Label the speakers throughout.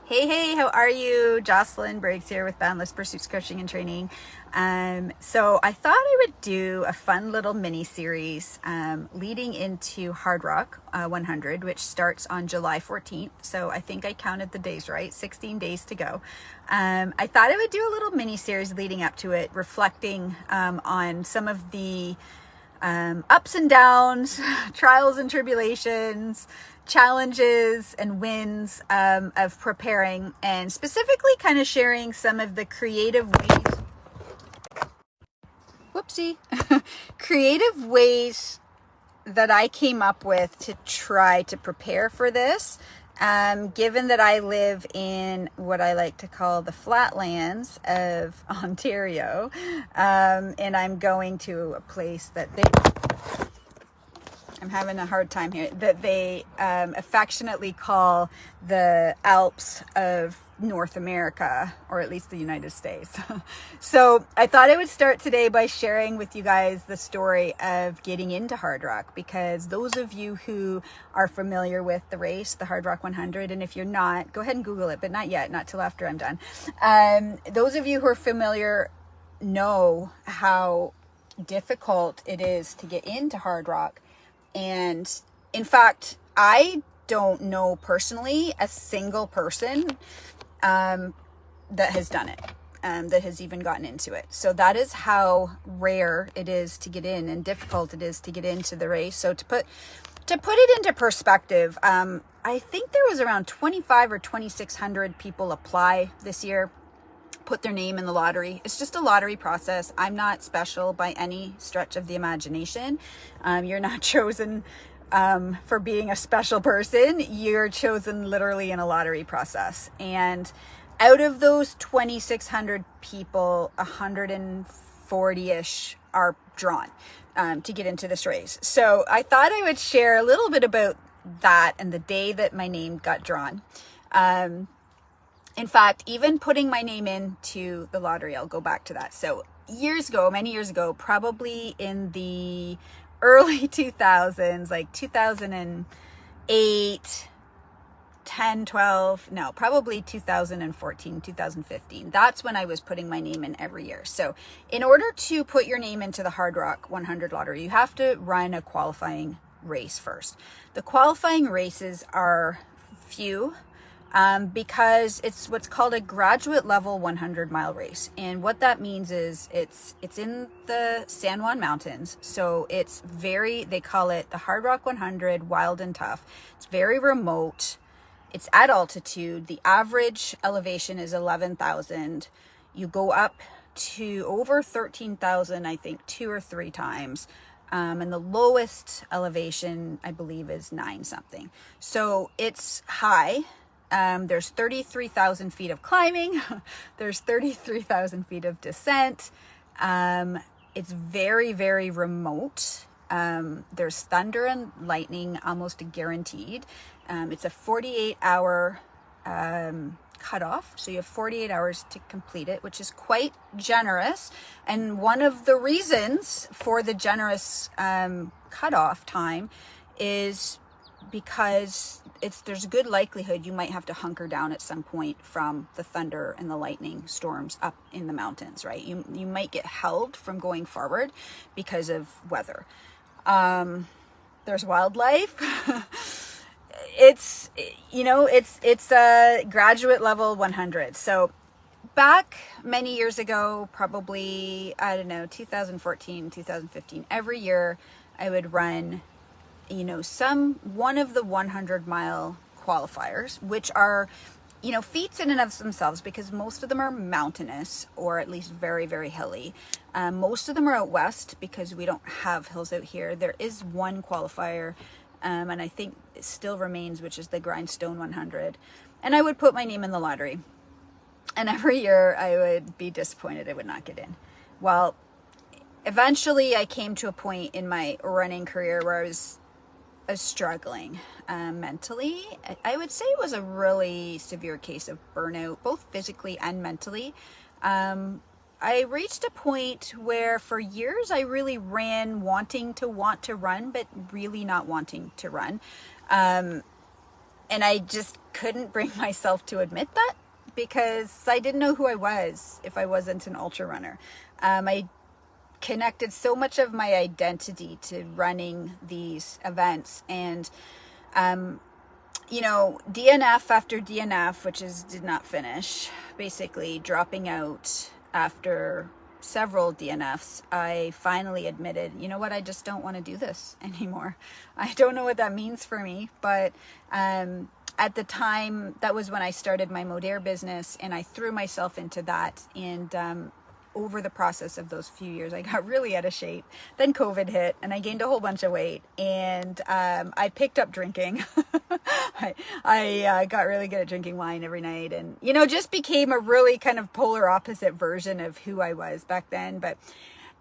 Speaker 1: Hey, how are you? Jocelyn Briggs here with Boundless Pursuits Coaching and Training. So I thought I would do a fun little mini series leading into Hardrock 100, which starts on July 14th. So I think I counted the days right, 16 days to go. I thought I would do a little mini series leading up to it, reflecting on some of the ups and downs, trials and tribulations, challenges and wins of preparing, and specifically kind of sharing some of the creative ways that I came up with to try to prepare for this. Given that I live in what I like to call the flatlands of Ontario, and I'm going to a place that I'm having a hard time here, that they affectionately call the Alps of North America, or at least the United States. So I thought I would start today by sharing with you guys the story of getting into Hardrock, because those of you who are familiar with the race, the Hardrock 100, and if you're not, go ahead and Google it, but not yet, not till after I'm done. Those of you who are familiar know how difficult it is to get into Hardrock. And in fact, I don't know personally a single person that has done it, that has even gotten into it. So that is how rare it is to get in and difficult it is to get into the race. So to put it into perspective, I think there was around 25 or 2,600 people apply this year, put their name in the lottery. It's just a lottery process. I'm not special by any stretch of the imagination. You're not chosen for being a special person. You're chosen literally in a lottery process. And out of those 2,600 people, 140-ish are drawn to get into this race. So I thought I would share a little bit about that and the day that my name got drawn. In fact, even putting my name into the lottery, I'll go back to that. So many years ago, probably in the early 2000s, like 2008, 10, 12, no, probably 2014, 2015. That's when I was putting my name in every year. So in order to put your name into the Hardrock 100 lottery, you have to run a qualifying race first. The qualifying races are few, because it's what's called a graduate level 100-mile race. And what that means is it's in the San Juan Mountains. So they call it the Hardrock 100 Wild and Tough. It's very remote. It's at altitude. The average elevation is 11,000. You go up to over 13,000, I think, 2 or 3 times. And the lowest elevation, I believe, is 9 something. So it's high. There's 33,000 feet of climbing. There's 33,000 feet of descent. It's very, very remote. There's thunder and lightning almost guaranteed. It's a 48-hour cutoff. So you have 48 hours to complete it, which is quite generous. And one of the reasons for the generous cutoff time is because there's a good likelihood you might have to hunker down at some point from the thunder and the lightning storms up in the mountains, right? You might get held from going forward because of weather. There's wildlife. It's a graduate level 100. So back many years ago, probably, I don't know, 2014, 2015, every year I would run one of the 100-mile qualifiers, which are, feats in and of themselves, because most of them are mountainous or at least very, very hilly. Most of them are out west because we don't have hills out here. There is one qualifier, and I think it still remains, which is the Grindstone 100. And I would put my name in the lottery. And every year I would be disappointed I would not get in. Well, eventually I came to a point in my running career where I was struggling mentally. I would say it was a really severe case of burnout, both physically and mentally. I reached a point where for years I really ran wanting to run, but really not wanting to run. And I just couldn't bring myself to admit that, because I didn't know who I was if I wasn't an ultra runner. I connected so much of my identity to running these events, and you know, DNF after DNF, which did not finish, basically dropping out after several DNFs, I finally admitted, you know what, I just don't want to do this anymore. I don't know what that means for me, but at the time, that was when I started my Modere business, and I threw myself into that. And over the process of those few years, I got really out of shape. Then COVID hit, and I gained a whole bunch of weight, and I picked up drinking. I got really good at drinking wine every night, and, you know, just became a really kind of polar opposite version of who I was back then. But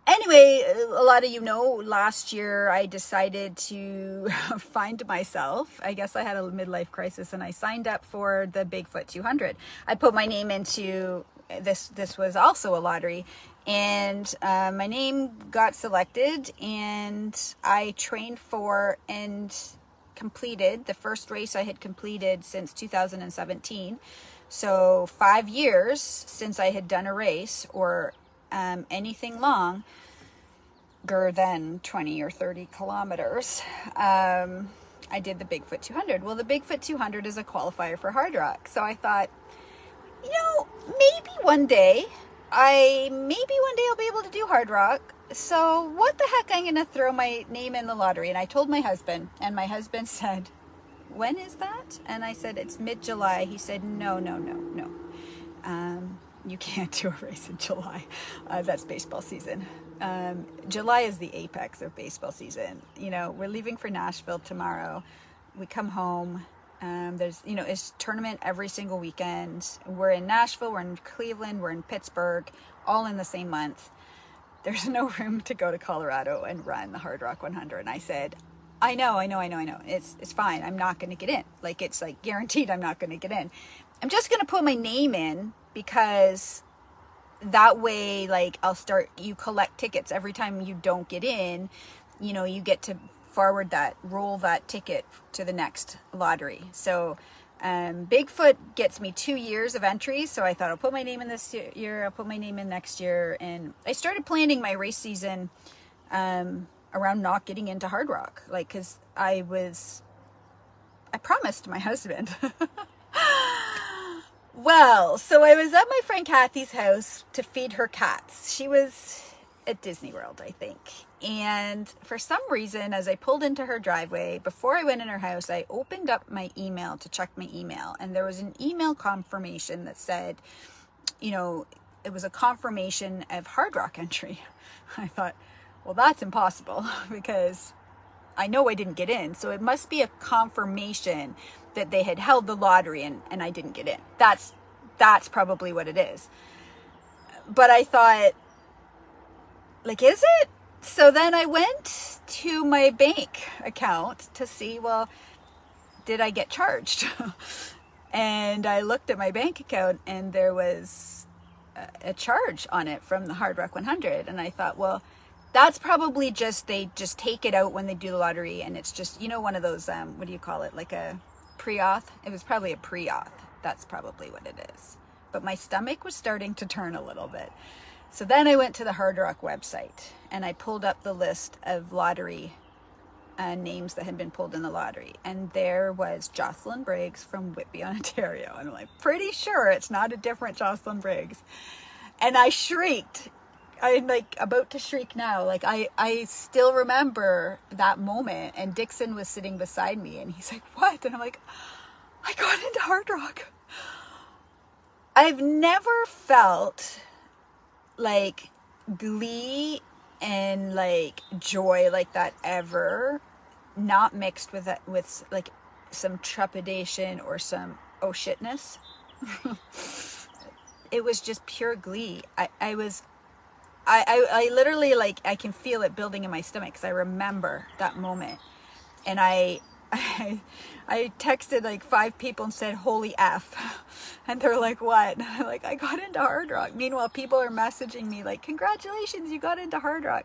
Speaker 1: anyway, a lot of you know, last year I decided to find myself. I guess I had a midlife crisis, and I signed up for the Bigfoot 200. I put my name into this was also a lottery, and my name got selected, and I trained for and completed the first race I had completed since 2017. So 5 years since I had done a race or anything longer than 20 or 30 kilometers. I did the Bigfoot 200. Well, the Bigfoot 200 is a qualifier for Hardrock. So I thought, you know, maybe one day I'll be able to do Hardrock. So what the heck, I'm going to throw my name in the lottery. And I told my husband, and my husband said, when is that? And I said, it's mid-July. He said, no. You can't do a race in July. That's baseball season. July is the apex of baseball season. You know, we're leaving for Nashville tomorrow. We come home. There's, you know, it's tournament every single weekend. We're in Nashville, we're in Cleveland, we're in Pittsburgh, all in the same month. There's no room to go to Colorado and run the Hardrock 100. And I said, I know. It's fine. I'm not going to get in. Like, it's like guaranteed I'm not going to get in. I'm just going to put my name in, because that way, like, you collect tickets every time you don't get in. You know, you get to roll that ticket to the next lottery. So Bigfoot gets me 2 years of entries. So I thought, I'll put my name in this year, I'll put my name in next year. And I started planning my race season around not getting into Hardrock. Like, cause I promised my husband. Well, so I was at my friend Kathy's house to feed her cats. She was at Disney World, I think. And for some reason, as I pulled into her driveway, before I went in her house, I opened up my email to check my email. And there was an email confirmation that said, you know, it was a confirmation of Hardrock entry. I thought, well, that's impossible, because I know I didn't get in. So it must be a confirmation that they had held the lottery and I didn't get in. That's probably what it is. But I thought, like, is it? So then I went to my bank account to see, well, did I get charged? And I looked at my bank account, and there was a charge on it from the Hardrock 100. And I thought, well, that's probably they just take it out when they do the lottery. And it's just, you know, one of those, what do you call it? Like a pre-auth? It was probably a pre-auth. That's probably what it is. But my stomach was starting to turn a little bit. So then I went to the Hardrock website, and I pulled up the list of lottery names that had been pulled in the lottery. And there was Jocelyn Briggs from Whitby, Ontario. And I'm like, pretty sure it's not a different Jocelyn Briggs. And I shrieked. I'm like about to shriek now. Like, I still remember that moment. And Dixon was sitting beside me, and he's like, what? And I'm like, I got into Hardrock. I've never felt like glee and like joy like that ever, not mixed with like some trepidation or some oh shitness. It was just pure glee. I literally, like, I can feel it building in my stomach, because I remember that moment. And I texted like 5 people and said, holy F. And they're like, what? And I'm like, I got into Hardrock. Meanwhile, people are messaging me like, congratulations, you got into Hardrock.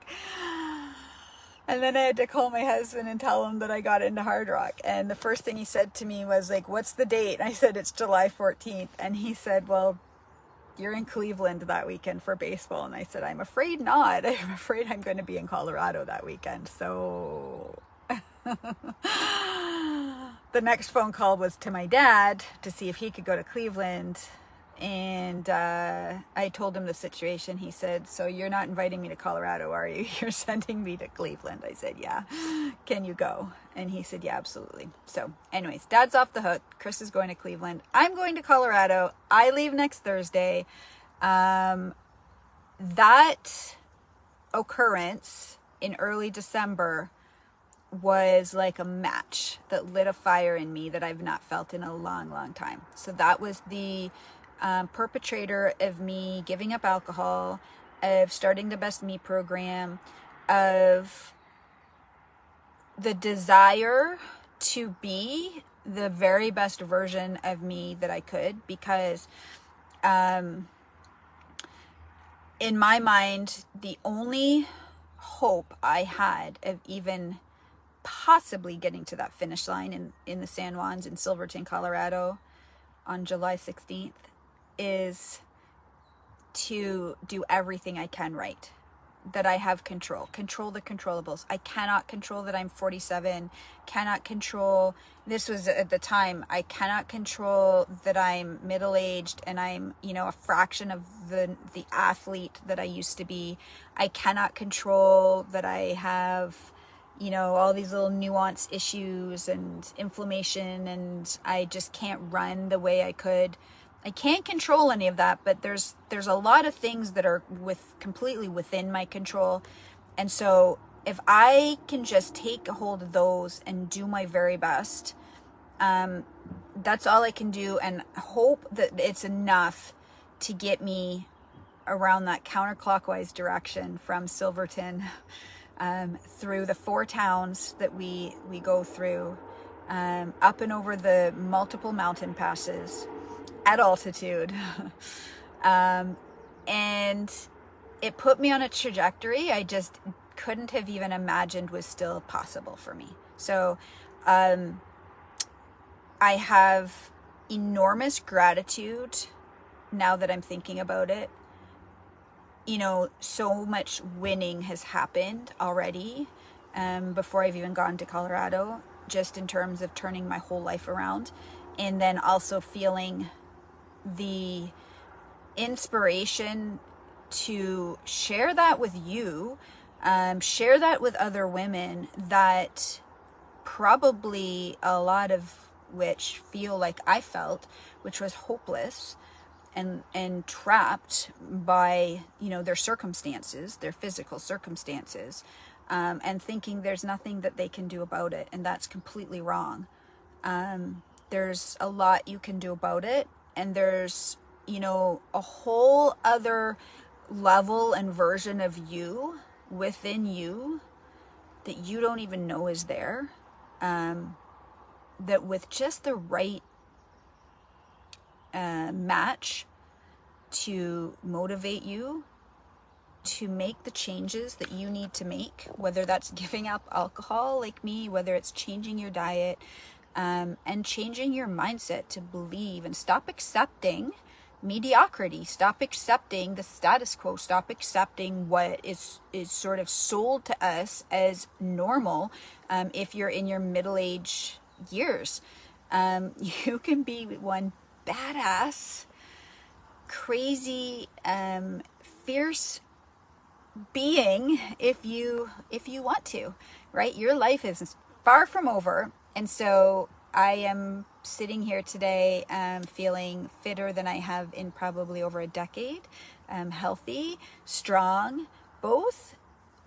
Speaker 1: And then I had to call my husband and tell him that I got into Hardrock. And the first thing he said to me was like, what's the date? And I said, it's July 14th. And he said, well, you're in Cleveland that weekend for baseball. And I said, I'm afraid not. I'm afraid I'm going to be in Colorado that weekend. So the next phone call was to my dad to see if he could go to Cleveland. And I told him the situation. He said, so you're not inviting me to Colorado, are you? You're sending me to Cleveland. I said, yeah. Can you go? And he said, yeah, absolutely. So anyways, Dad's off the hook. Chris is going to Cleveland. I'm going to Colorado. I leave next Thursday. That occurrence in early December was like a match that lit a fire in me that I've not felt in a long, long time. So that was the perpetrator of me giving up alcohol, of starting the Best Me program, of the desire to be the very best version of me that I could, because in my mind, the only hope I had of even possibly getting to that finish line in the San Juans in Silverton, Colorado on July 16th is to do everything I can right, that I have control the controllables. I cannot control that I'm 47, cannot control, this was at the time, I cannot control that I'm middle-aged and I'm, a fraction of the athlete that I used to be. I cannot control that I have, all these little nuance issues and inflammation, and I just can't run the way I could. I can't control any of that, but there's a lot of things that are completely within my control. And so if I can just take a hold of those and do my very best, that's all I can do, and hope that it's enough to get me around that counterclockwise direction from Silverton, through the 4 towns that we go through, up and over the multiple mountain passes at altitude. And it put me on a trajectory I just couldn't have even imagined was still possible for me. So I have enormous gratitude now that I'm thinking about it. So much winning has happened already, before I've even gone to Colorado, just in terms of turning my whole life around, and then also feeling the inspiration to share that with you, share that with other women that probably a lot of which feel like I felt, which was hopeless and trapped by, their circumstances, their physical circumstances, and thinking there's nothing that they can do about it. And that's completely wrong. There's a lot you can do about it. And there's, a whole other level and version of you within you that you don't even know is there. That with just the right match to motivate you to make the changes that you need to make, whether that's giving up alcohol like me, whether it's changing your diet, and changing your mindset to believe and stop accepting mediocrity, stop accepting the status quo, stop accepting what is sort of sold to us as normal. If you're in your middle-age years, you can be one badass, crazy, fierce being if you want to, right? Your life is far from over. And so I am sitting here today, feeling fitter than I have in probably over a decade, healthy, strong, both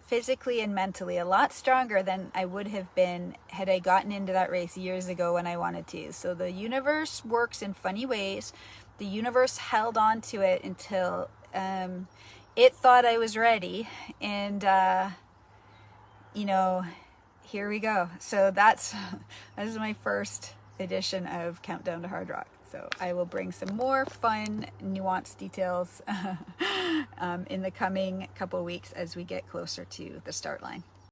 Speaker 1: physically and mentally, a lot stronger than I would have been had I gotten into that race years ago when I wanted to. So the universe works in funny ways. The universe held on to it until it thought I was ready. And, here we go. So that is my first edition of Countdown to Hardrock. So I will bring some more fun, nuanced details in the coming couple of weeks as we get closer to the start line.